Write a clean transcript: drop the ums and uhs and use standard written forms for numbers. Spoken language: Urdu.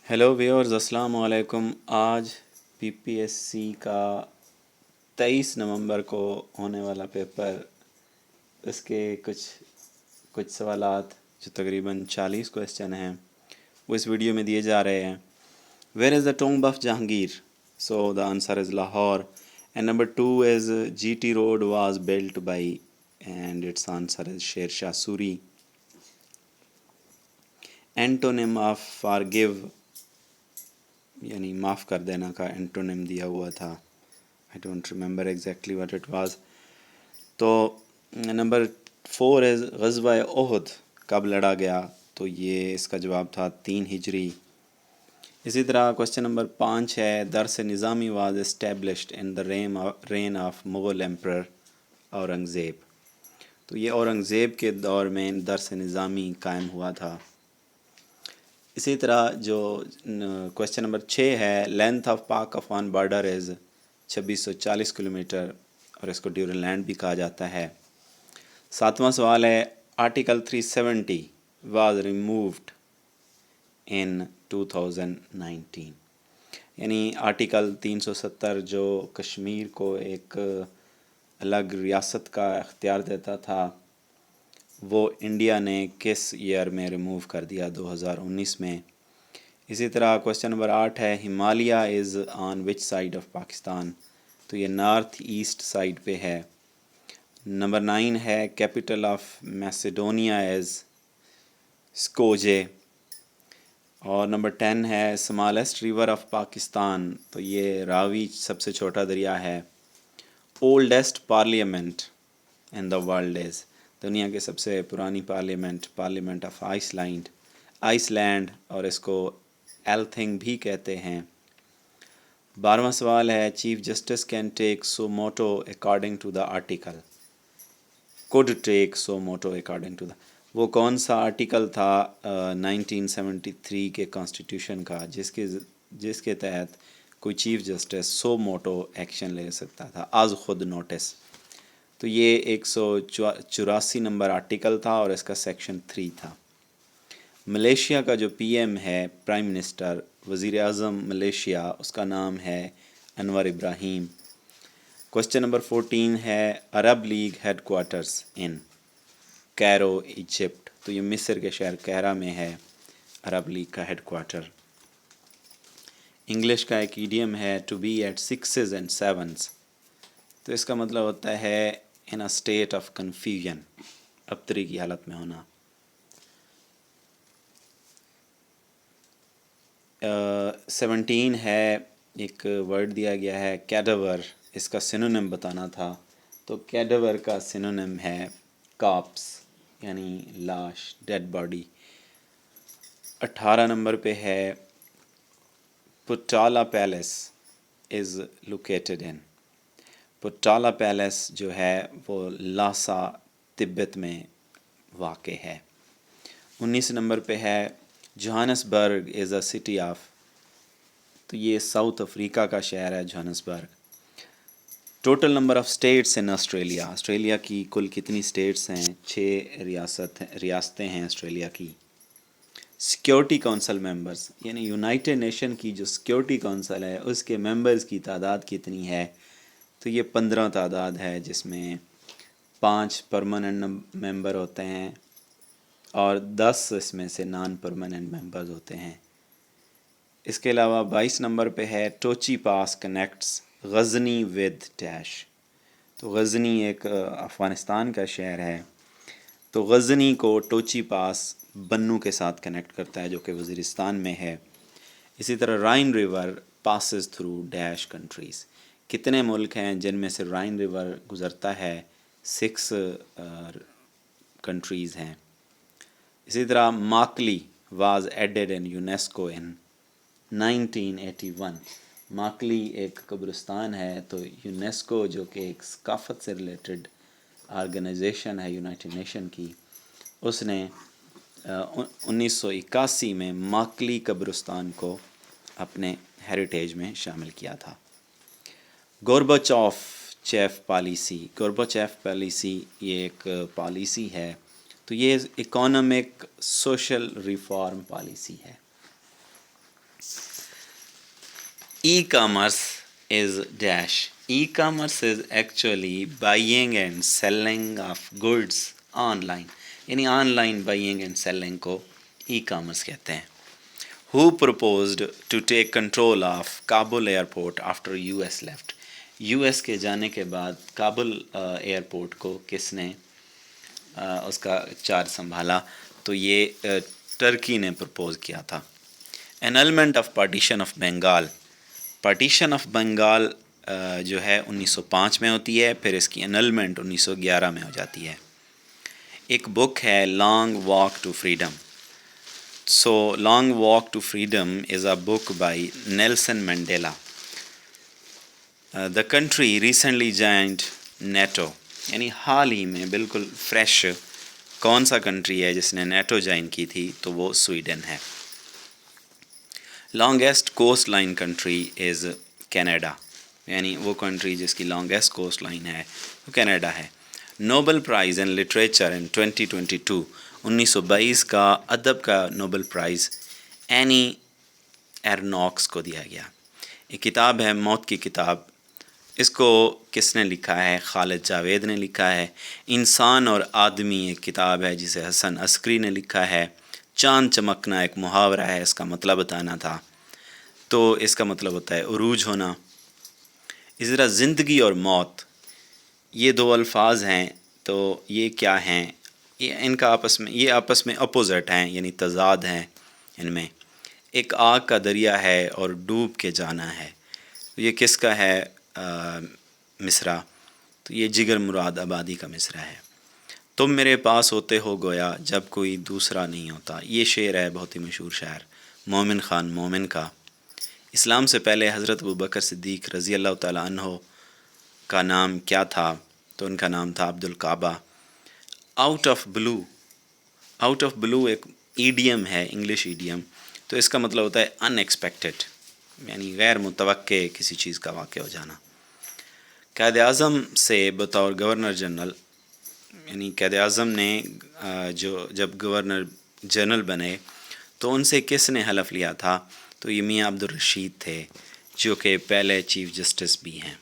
ہیلو ویورز، السلام علیکم۔ آج پی پی ایس سی کا 23 نومبر کو ہونے والا پیپر، اس کے کچھ سوالات جو تقریباً 40 کویسچن ہیں وہ اس ویڈیو میں دیے جا رہے ہیں۔ Where is the tomb of Jahangir? So the answer is Lahore. And number 2 is G T road was built by, and it's answer is Sher Shah Suri. Antonym of forgive یعنی معاف کر دینا کا اینٹونیم دیا ہوا تھا. I don't remember exactly what it was. تو نمبر 4 از غزوہ احد کب لڑا گیا؟ تو یہ اس کا جواب تھا 3 ہجری. اسی طرح کوشچن نمبر 5 ہے Dars Nizami was established in the reign of Mughal emperor Aurangzeb. تو یہ اورنگزیب کے دور میں درس نظامی قائم ہوا تھا. اسی طرح جو کوشچن نمبر 6 ہے length of Pak Afghan border is 2640 kilometre, اور اس کو ڈیورن لینڈ بھی کہا جاتا ہے. 7واں سوال ہے آرٹیکل 370 واز ریمووڈ ان 2019. یعنی آرٹیکل 370 جو کشمیر کو ایک الگ ریاست کا اختیار دیتا تھا، وہ انڈیا نے کس ایئر میں ریموو کر دیا؟ 2019 میں. اسی طرح کوشچن نمبر 8 ہے ہمالیہ از آن وچ سائڈ آف پاکستان؟ تو یہ نارتھ ایسٹ سائڈ پہ ہے. نمبر 9 ہے کیپٹل آف میسیڈونیا از اسکوجے. اور نمبر 10 ہے اسمالسٹ ریور آف پاکستان؟ تو یہ راوی سب سے چھوٹا دریا ہے. Oldest parliament in the world is? دنیا کی سب سے پرانی پارلیمنٹ آف آئس لینڈ، اور اس کو ایلتھنگ بھی کہتے ہیں. 12واں سوال ہے chief justice can take suo motu according to the article. Code take suo motu according to the, وہ کون سا آرٹیکل تھا 1973 کے کانسٹیٹیوشن کا جس کے تحت کوئی chief justice so motto action لے سکتا تھا از خود نوٹس؟ تو یہ 184 نمبر آرٹیکل تھا، اور اس کا سیکشن 3 تھا. ملیشیا کا جو پی ایم ہے، پرائم منسٹر، وزیر اعظم ملیشیا، اس کا نام ہے انور ابراہیم. کوشچن نمبر 14 ہے عرب لیگ ہیڈ کوارٹرز ان کیرو ایجپٹ؟ تو یہ مصر کے شہر کیرا میں ہے عرب لیگ کا ہیڈ کوارٹر. انگلش کا ایک ایڈیم ہے to be at 6s and 7s. تو اس کا مطلب ہوتا ہے ان اے اسٹیٹ آف کنفیوژن، ابتری کی حالت میں ہونا. 17 ہے ایک ورڈ دیا گیا ہے کیڈور، اس کا سینونیم بتانا تھا. تو کیڈور کا سینونیم ہے کاپس، یعنی لاش، ڈیڈ باڈی. 18 نمبر پہ ہے Patiala palace is located in? Patiala palace جو ہے وہ لاسا تبت میں واقع ہے. 19 نمبر پہ ہے Johannesburg is a city of? تو یہ ساؤتھ افریقہ کا شہر ہے Johannesburg. Total number of states in Australia? Australia کی کل کتنی اسٹیٹس ہیں؟ 6 ریاستیں ہیں آسٹریلیا کی. سیکیورٹی کونسل ممبرز، یعنی یونائٹڈ نیشن کی جو سیکیورٹی کونسل ہے اس کے ممبرز کی تعداد کتنی ہے؟ تو یہ 15 تعداد ہے، جس میں 5 پرماننٹ ممبر ہوتے ہیں اور 10 اس میں سے نان پرماننٹ ممبرز ہوتے ہیں. اس کے علاوہ 22 نمبر پہ ہے ٹوچی پاس کنیکٹس غزنی ود ڈیش؟ تو غزنی ایک افغانستان کا شہر ہے، تو غزنی کو ٹوچی پاس بنو کے ساتھ کنیکٹ کرتا ہے جو کہ وزیرستان میں ہے. اسی طرح Rhine river passes through dash countries? کتنے ملک ہیں جن میں سے رائن ریور گزرتا ہے؟ 6 کنٹریز ہیں. اسی طرح ماکلی واز ایڈڈ ان یونیسکو ان 1981. ماکلی ایک قبرستان ہے، تو یونیسکو جو کہ ایک ثقافت سے ریلیٹڈ آرگنائزیشن ہے یونائٹڈ نیشن کی، اس نے 1981 میں ماکلی قبرستان کو اپنے ہیریٹیج میں شامل کیا تھا. گورباچوف پالیسی یہ ایک پالیسی ہے، تو یہ اکانومک سوشل ریفارم پالیسی ہے. E-commerce is dash. E-commerce is actually buying and selling of goods online. یعنی on line buying and selling کو e-commerce کہتے ہیں. Who proposed to take control of Kabul airport after US left? US کے جانے کے بعد کابل ایئرپورٹ کو کس نے اس کا چارج سنبھالا؟ تو یہ ٹرکی نے پرپوز کیا تھا. Annulment of partition of Bengal. Partition of Bengal جو ہے 1905 میں ہوتی ہے، پھر اس کی انلمنٹ 1911 میں ہو جاتی ہے. ایک بک ہے Long Walk to Freedom. So Long Walk to Freedom is a book by Nelson Mandela. The country recently joined NATO. یعنی حال ہی میں بالکل فریش کون سا کنٹری ہے جس نے نیٹو جوائن کی تھی؟ تو وہ سویڈن ہے. Longest coast line country is Canada. یعنی وہ کنٹری جس کی لانگیسٹ کوسٹ لائن ہے وہ کینیڈا ہے. نوبل پرائز ان لٹریچر ان 2022. 1922 کا ادب کا نوبل پرائز اینی ایرناکس کو دیا گیا. ایک کتاب ہے موت کی کتاب. اس کو کس نے لکھا ہے؟ خالد جاوید نے لکھا ہے. انسان اور آدمی ایک کتاب ہے جسے حسن عسکری نے لکھا ہے. چاند چمکنا ایک محاورہ ہے، اس کا مطلب بتانا تھا. تو اس کا مطلب ہوتا ہے عروج ہونا. اسی طرح زندگی اور موت، یہ دو الفاظ ہیں. تو یہ کیا ہیں؟ یہ ان کا آپس میں اپوزٹ ہیں، یعنی تضاد ہیں ان میں. ایک آگ کا دریا ہے اور ڈوب کے جانا ہے. یہ کس کا ہے مصرع؟ تو یہ جگر مراد آبادی کا مصرع ہے. تم میرے پاس ہوتے ہو گویا جب کوئی دوسرا نہیں ہوتا. یہ شعر ہے بہت ہی مشہور شاعر مومن خان مومن کا. اسلام سے پہلے حضرت ابوبکر صدیق رضی اللہ تعالیٰ عنہ کا نام کیا تھا؟ تو ان کا نام تھا عبد الکعبہ. آؤٹ آف بلو ایک ایڈیم ہے، انگلش ایڈیم. تو اس کا مطلب ہوتا ہے ان ایکسپیکٹڈ، یعنی غیر متوقع کسی چیز کا واقع ہو جانا. قائد اعظم سے بطور گورنر جنرل، یعنی قائد اعظم نے جب گورنر جنرل بنے تو ان سے کس نے حلف لیا تھا؟ تو یہ میاں عبد الرشید تھے، جو کہ پہلے چیف جسٹس بھی ہیں.